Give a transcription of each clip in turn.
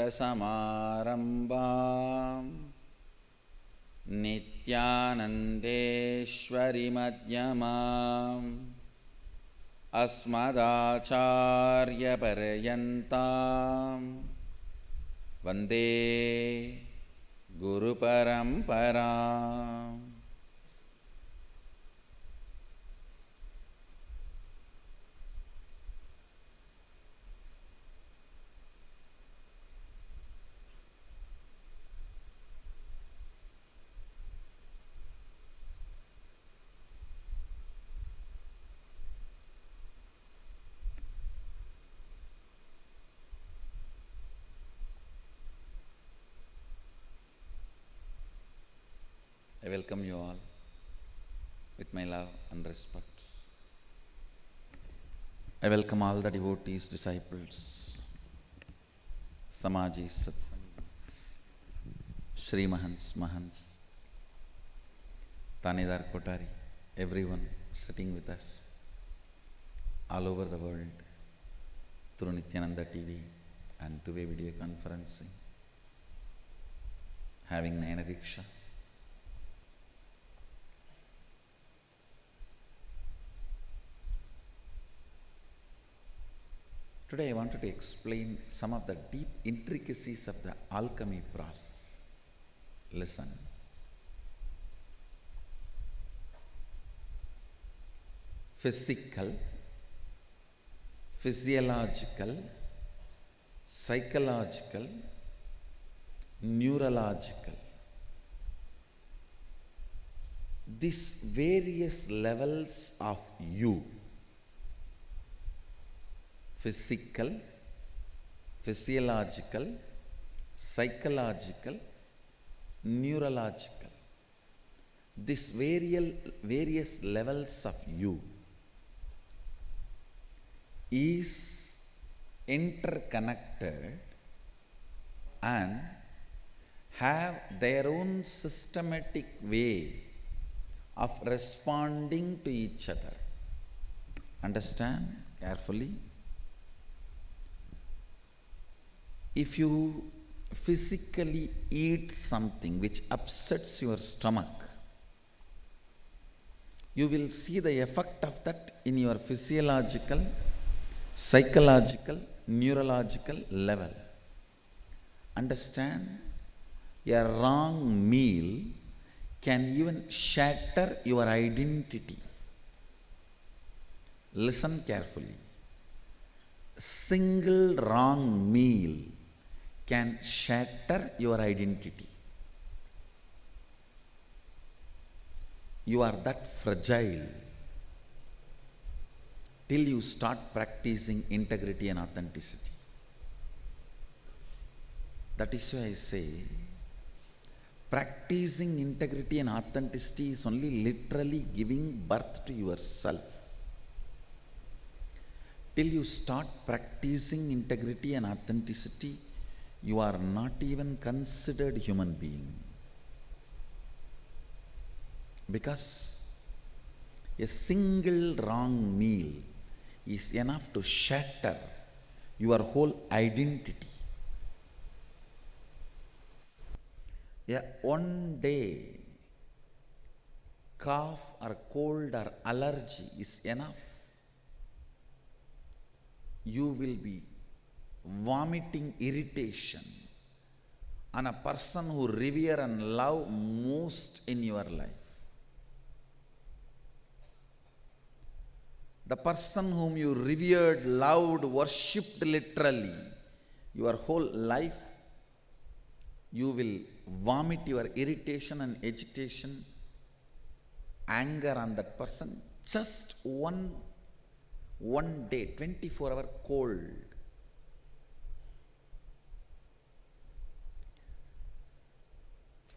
लक्ष्मीनाथसमारम्भां नित्यानन्देश्वरीमध्यमाम् अस्मदाचार्यपर्यन्तां वन्दे गुरुपरम्पराम्. I welcome you all with my love and respects. I welcome all the devotees, disciples, Samajis, Satsangis, Shri Mahants, Mahants, Tanidar Kotari, everyone sitting with us all over the world through Nityananda TV and two-way video conferencing, having Nayana Diksha. Today I wanted to explain some of the deep intricacies of the alchemy process. Listen. Physical, physiological, psychological, neurological. These various levels of you, physical, physiological, psychological, neurological. These various levels of you is interconnected and have their own systematic way of responding to each other. Understand carefully? If you physically eat something which upsets your stomach, you will see the effect of that in your physiological, psychological, neurological level. Understand? A wrong meal can even shatter your identity. Listen carefully. Single wrong meal can shatter your identity. You are that fragile till you start practicing integrity and authenticity. That is why I say practicing integrity and authenticity is only literally giving birth to yourself. Till you start practicing integrity and authenticity, you are not even considered human being. Because a single wrong meal is enough to shatter your whole identity. One day cough or cold or allergy is enough. You will be vomiting irritation on a person who revere and love most in your life. The person whom you revered, loved, worshipped literally your whole life, you will vomit your irritation and agitation, anger on that person just one day, 24-hour cold.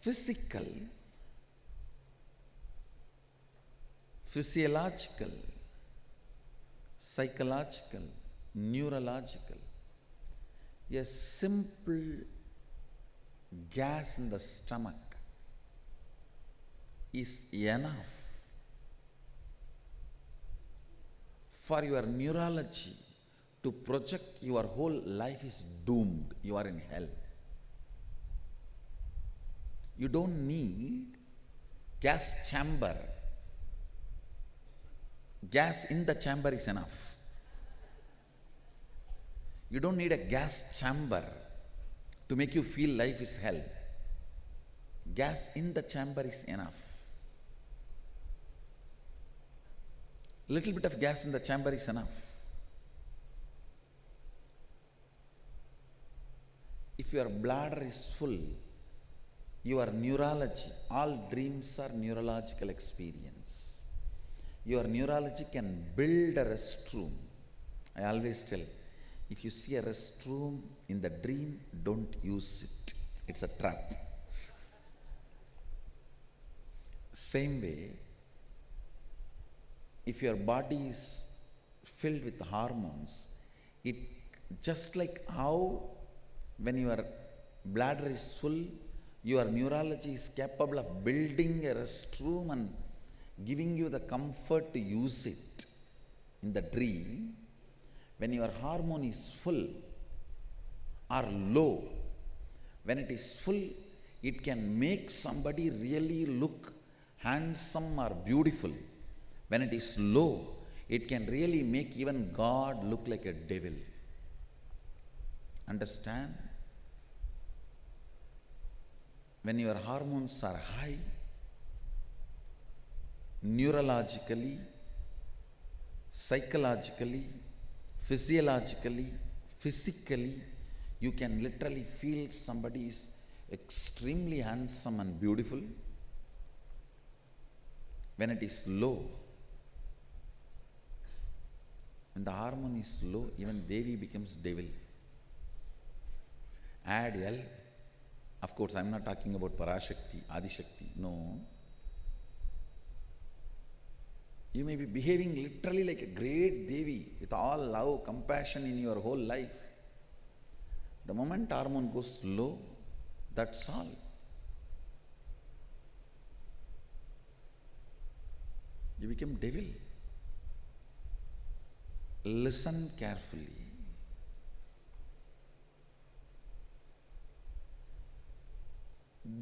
Physical, physiological, psychological, neurological. A simple gas in the stomach is enough for your neurology to project your whole life is doomed. You are in hell. You don't need gas chamber. Gas in the chamber is enough. You don't need a gas chamber to make you feel life is hell. Gas in the chamber is enough. Little bit of gas in the chamber is enough. If your bladder is full, your neurology, all dreams are neurological experience. Your neurology can build a restroom. I always tell, if you see a restroom in the dream, don't use it. It's a trap. Same way, if your body is filled with hormones, it just like how when your bladder is full, your neurology is capable of building a restroom and giving you the comfort to use it in the dream. When your hormone is full or low, when it is full, it can make somebody really look handsome or beautiful. When it is low, it can really make even God look like a devil. Understand? When your hormones are high, neurologically, psychologically, physiologically, physically, you can literally feel somebody is extremely handsome and beautiful. When it is low, when the hormone is low, even Devi becomes devil. Add L. Of course, I am not talking about Parashakti, Adishakti. No. You may be behaving literally like a great Devi with all love, compassion in your whole life. The moment hormone goes low, that's all. You become devil. Listen carefully.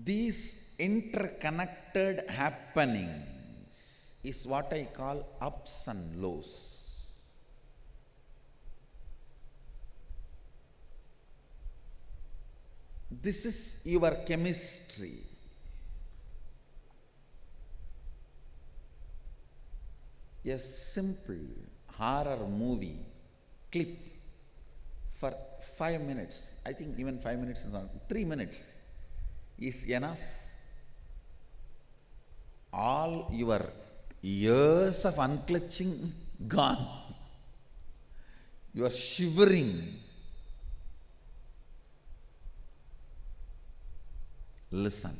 These interconnected happenings is what I call ups and lows. This is your chemistry. A simple horror movie clip for 5 minutes, I think even 5 minutes is not, 3 minutes is enough. All your years of unclutching gone. You are shivering. Listen.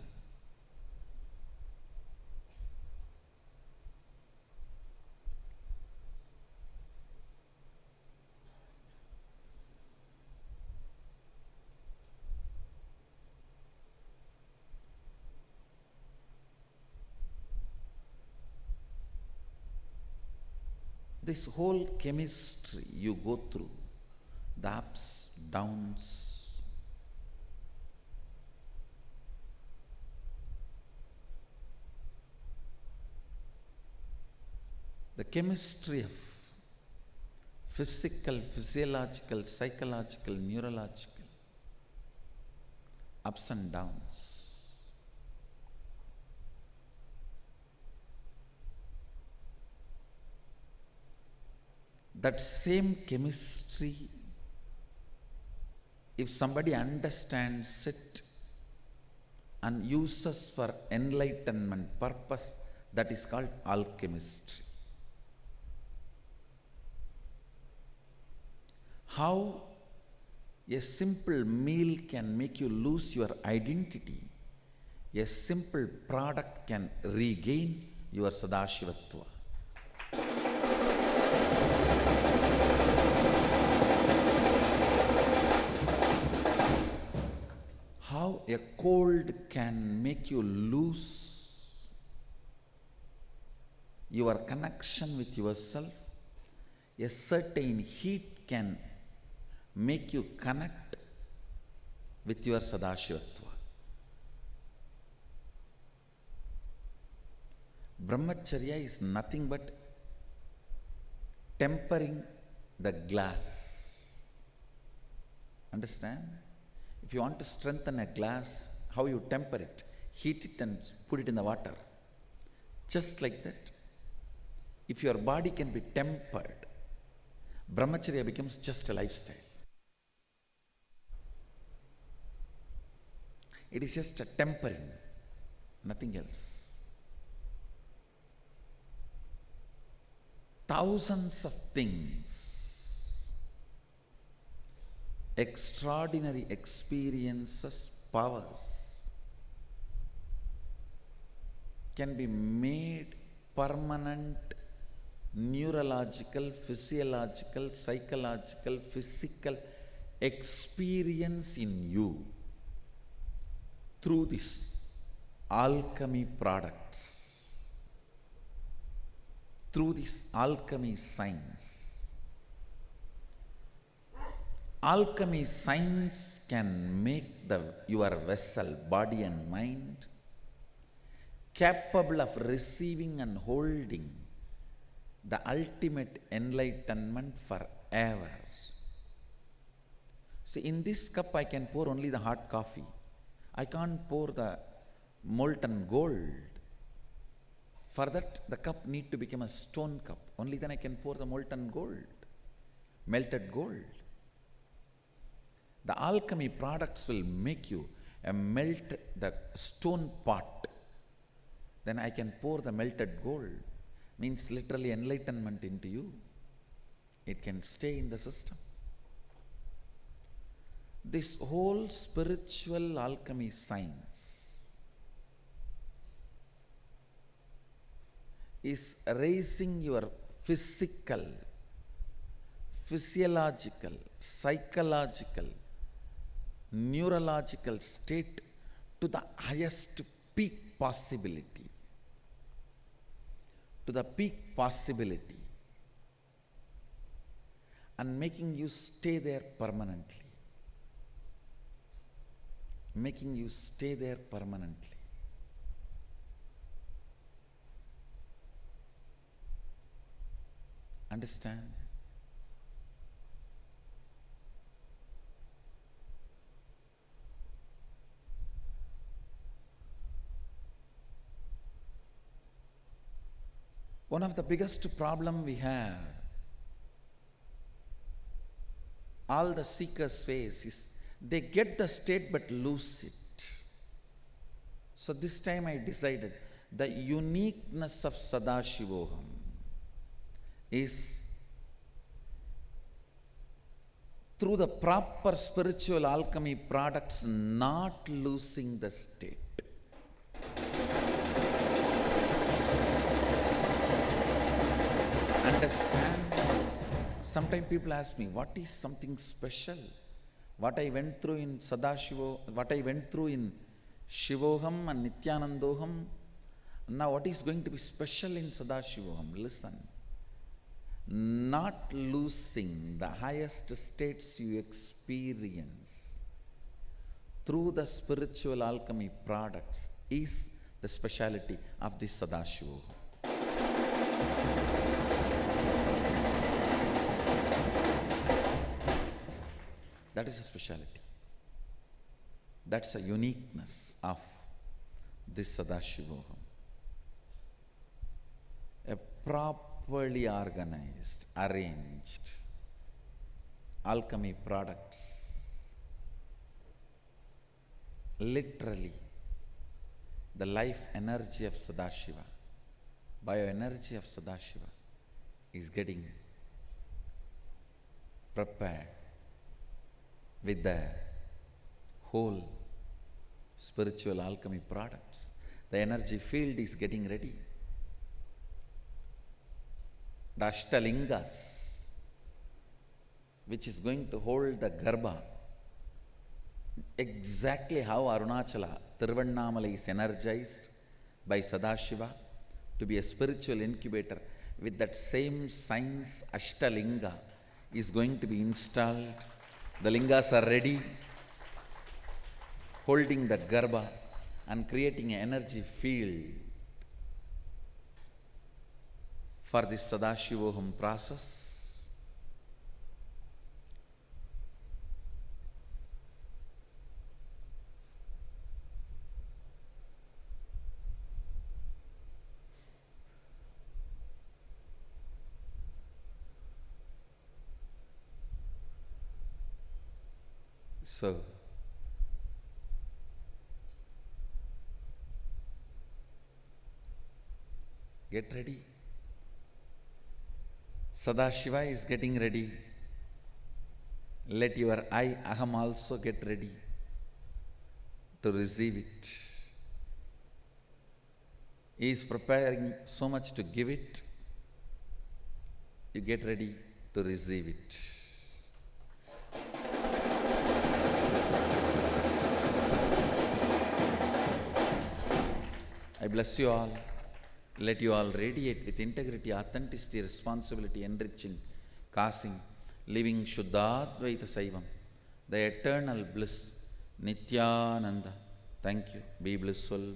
This whole chemistry you go through, the ups, downs, the chemistry of physical, physiological, psychological, neurological, ups and downs. That same chemistry, if somebody understands it and uses for enlightenment purpose, that is called alchemistry. How a simple meal can make you lose your identity, a simple product can regain your Sadashivatva. How a cold can make you lose your connection with yourself. A certain heat can make you connect with your Sadashivatva. Brahmacharya is nothing but tempering the glass. Understand? If you want to strengthen a glass, how you temper it? Heat it and put it in the water. Just like that, if your body can be tempered, Brahmacharya becomes just a lifestyle. It is just a tempering, nothing else. Thousands of things, extraordinary experiences, powers can be made permanent neurological, physiological, psychological, physical experience in you through this alchemy products, through this alchemy science. Alchemy science can make your vessel, body and mind, capable of receiving and holding the ultimate enlightenment forever. See, in this cup I can pour only the hot coffee. I can't pour the molten gold. For that, the cup need to become a stone cup. Only then I can pour the molten gold, melted gold. The alchemy products will make you melt the stone pot. Then I can pour the melted gold. Means literally enlightenment into you. It can stay in the system. This whole spiritual alchemy science is raising your physical, physiological, psychological, neurological state to the highest peak possibility. To the peak possibility. And making you stay there permanently. Making you stay there permanently. Understand? One of the biggest problem we have, all the seekers face, is they get the state but lose it. So this time I decided the uniqueness of Sadashivoham is through the proper spiritual alchemy products not losing the state. Understand? Sometimes people ask me, what is something special? What I went through in Sadashiva, what I went through in Shivoham and Nityanandoham, now what is going to be special in Sadashivoham? Listen. Not losing the highest states you experience through the spiritual alchemy products is the speciality of this Sadashivoham. That is a speciality. That's a uniqueness of this Sadashivoham. A properly organized, arranged alchemy products. Literally, the life energy of Sadashiva, bioenergy of Sadashiva is getting prepared with the whole spiritual alchemy products. The energy field is getting ready. The Ashtalingas, which is going to hold the Garbha, exactly how Arunachala, Tiruvannamalai is energized by Sadashiva to be a spiritual incubator, with that same science Ashtalinga is going to be installed. The lingas are ready, holding the Garbha and creating an energy field for this Sadashivoham process. So, get ready. Sadashiva is getting ready. Let your I, Aham, also get ready to receive it. He is preparing so much to give it. You get ready to receive it. I bless you all. Let you all radiate with integrity, authenticity, responsibility, enriching, causing, living Shuddhadvaita Saivam, the eternal bliss, Nityananda. Thank you. Be blissful.